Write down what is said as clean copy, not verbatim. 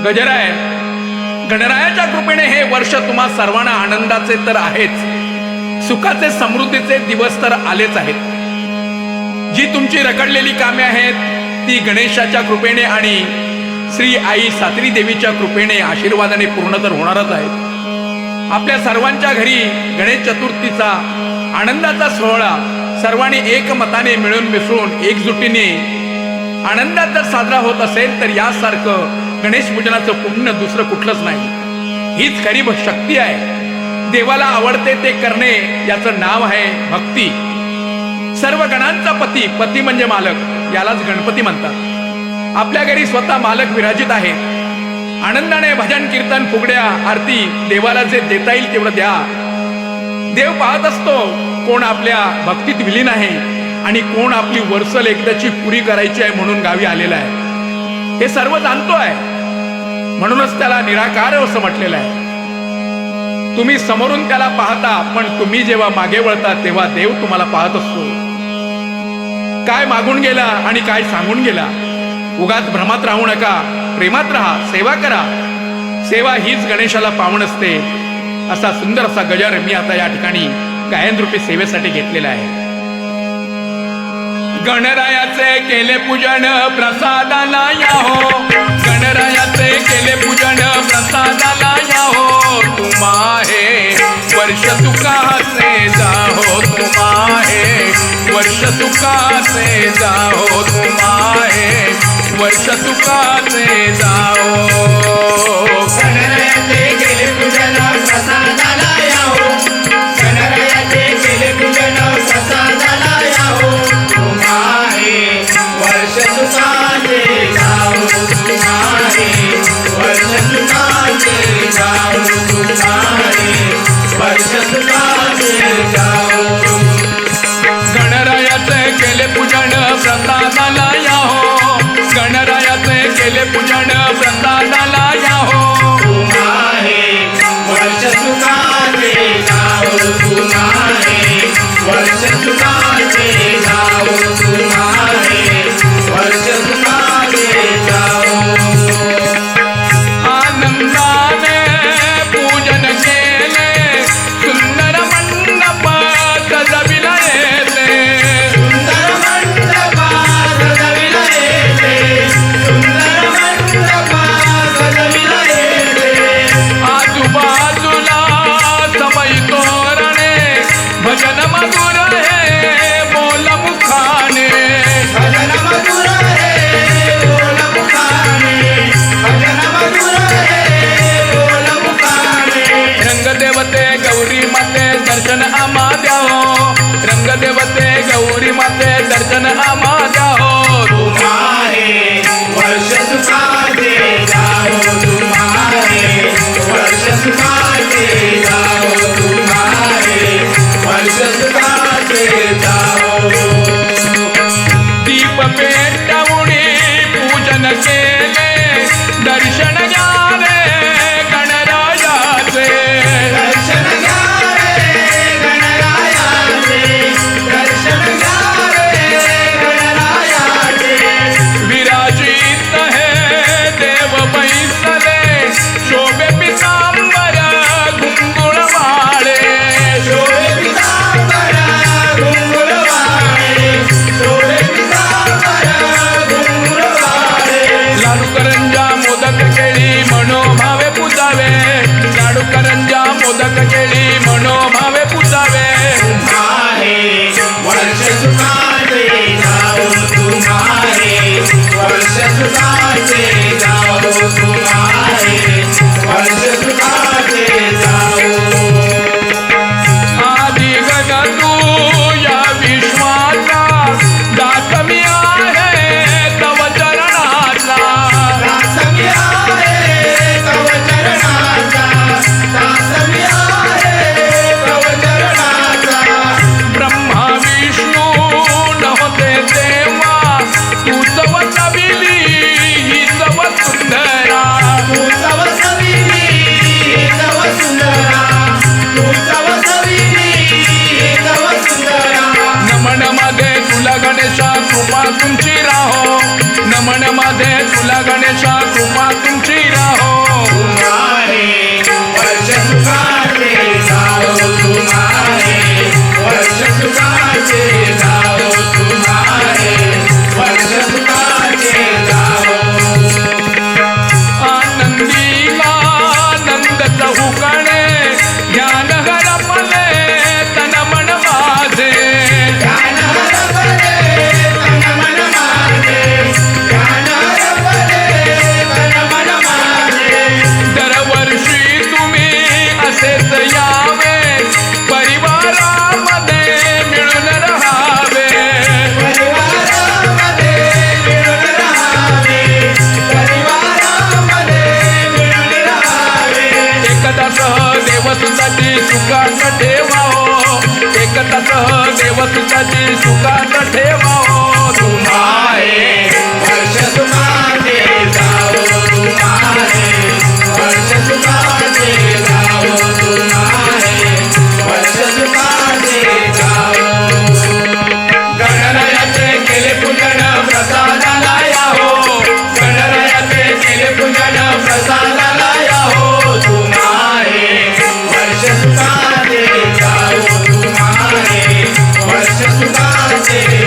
गजराय, गणरायाच्या कृपेने हे वर्ष तुम्हा सर्वांना आनंदाचे तर आहेच, सुखाचे समृद्धीचे दिवस तर आलेच आहेत. जी तुमची रखडलेली कामे आहेत ती गणेशाच्या कृपेने आणि श्री आई सात्री देवीच्या कृपेने आशीर्वादाने पूर्ण तर होणारच आहेत. आपल्या सर्वांच्या घरी गणेश चतुर्थीचा आनंदाचा सोहळा सर्वांनी एकमताने मिळून मिसळून एकजुटीने आनंदात जर साजरा होत असेल तर यासारखं गणेश पूजनाचं पुण्य दुसरं कुठलंच नाही. हीच खरी शक्ती आहे. देवाला आवडते ते करणे याचं नाव आहे भक्ती. सर्व गणांचा पती, पती म्हणजे मालक, यालाच गणपती म्हणतात. आपल्या घरी स्वतः मालक विराजित आहेत. आनंदाने भजन कीर्तन फुगड्या आरती देवाला जे देता येईल तेवढं द्या. देव पाहत असतो कोण आपल्या भक्तीत विलीन आहे आणि कोण आपली वर्सल एकदाची पुरी करायची आहे म्हणून गावी आलेला आहे. हे सर्व जाणतो आहे, म्हणूनच त्याला निराकार असं म्हटलेलं आहे. तुम्ही समोरून त्याला पाहता, पण तुम्ही जेव्हा मागे वळता तेव्हा देव तुम्हाला पाहत असतो. काय मागून गेला आणि काय सांगून गेला. उगाच भ्रमात राहू नका, प्रेमात राहा, सेवा करा. सेवा हीच गणेशाला पावन असते. असा सुंदर असा गजर मी आता या ठिकाणी गायन रूपी सेवेसाठी घेतलेला आहे. गणरायाचे केले पूजन प्रसादाला या हो, गणरायाचे केले पूजन प्रसादाला या हो. तुम्हाहे वर्ष सुखाचे जाहो, तुम्हाहे वर्ष सुखाचे जाहो, तुम्हाहे वर्ष सुखाचे जाओ. गणरायाचे केले पूजन प्रसादाला या हो, गणरायाचे केले पूजन प्रसादाला या हो. तुम्हारे वर्ष सुखाचे जाओ, तुम्हारे वर्ष सुखाचे जाओ, तुम्हारे वर्ष सुखाचे जाओ. गणरायाचे केले पूजन प्रसादाला या हो, गणरायाचे केले पूजन प्रसादाला या हो. तुम्हारे वर्ष सुखाचे जाओ, तुम्हारे वर्ष सुखाचे जाओ, तुम्हारे वर्ष सुखाचे जाओ. आनंदाने पूजन केले, सुंदर मंडप सजविला येते. सुंदर मंडप सजविला येते, सुंदर मंडप सजविला येते. आजूबाजूला सवई तोरणे, भजन मधुर हे बोल मुखाने. भजन मधुर हे बोल मुखाने, भजन मधुर हे बोल मुखाने. रंगदेवते गौरी माते दर्शन आम्हा द्या हो, रंगदेवते गौरी माते दर्शन आम्हा द्या हो. तुम्हारे वर्ष सुखाचे जाओ, तुम्हारे वर्ष सुखाचे जाओ, तुम्हारे वर्ष सुखाचे जाओ. दीप पेटवुनी पूजन केले, दर्शन घ्या रे गणरायाचे. दर्शन घ्या रे गणरायाचे, दर्शन घ्या रे गणरायाचे. विराजित हे देव बैसले, शोभे पितांबर घुंगुळ वाळे. शोभे पितांबर घुंगुरवाळे, शोभे पितांबर घुंगुरवाळे. लाडू करंजा मोदक केळी मनोभावे पूजावे, लाडू करंजा मोदक केळी मनोभावे पूजावे. तुम्हारे वर्ष सुखाचे जाओ, तुम्हारे वर्ष सुखाचे जाओ, तुम्हारे वर्ष सुखाचे जाओ. आदि गगन तू या विश्वाचा, दास मी आहे तव चरणाचा. दास मी आहे तव चरणाचा, दास मी आहे तव चरणाचा. ब्रह्मा विष्णू नव्हते तेव्हा, तू चव नविली ही चव सुंदरा. तू चव सविली तव सुंदरा, तू चव सविली तव सुंदरा. नमन मध्ये तुला गणेशा कृपा तुमची राहो, नमन मध्ये तुला गणेशा कृपा तुमची राहो तुम्हारे वर्ष सुखाचे जाओ तुम्हारे वर्ष सुखाचे जाओ तुम्हारे वर्ष सुखाचे जाओ आनंदी आनंद चहुकणे ज्ञान हरपले तन मन माझे ज्ञान हरपले तन मन माझे ज्ञान हरपले तन मन माझे दरवर्षी तुम्ही असेच यावे परिवारामध्ये मिळून राहावे परिवारामध्ये मिळून राहावे परिवारामध्ये मिळून राहावे एकता सह देवसुताची सुखात ठेवाओ एकता सह देवसुताची सुखात ठेवाओ तुम्हारे वर्ष सुखाचे जाओ तुम्हारे वर्ष सुखाचे जाओ तुम्हारे वर्ष सुखाचे जाओ गणरायाचे केले पूजन प्रसादाला याहो गणरायाचे केले पूजन प्रसादाला याहो तुम्हारे वर्ष सुखाचे जाओ तुम्हारे वर्ष सुखाचे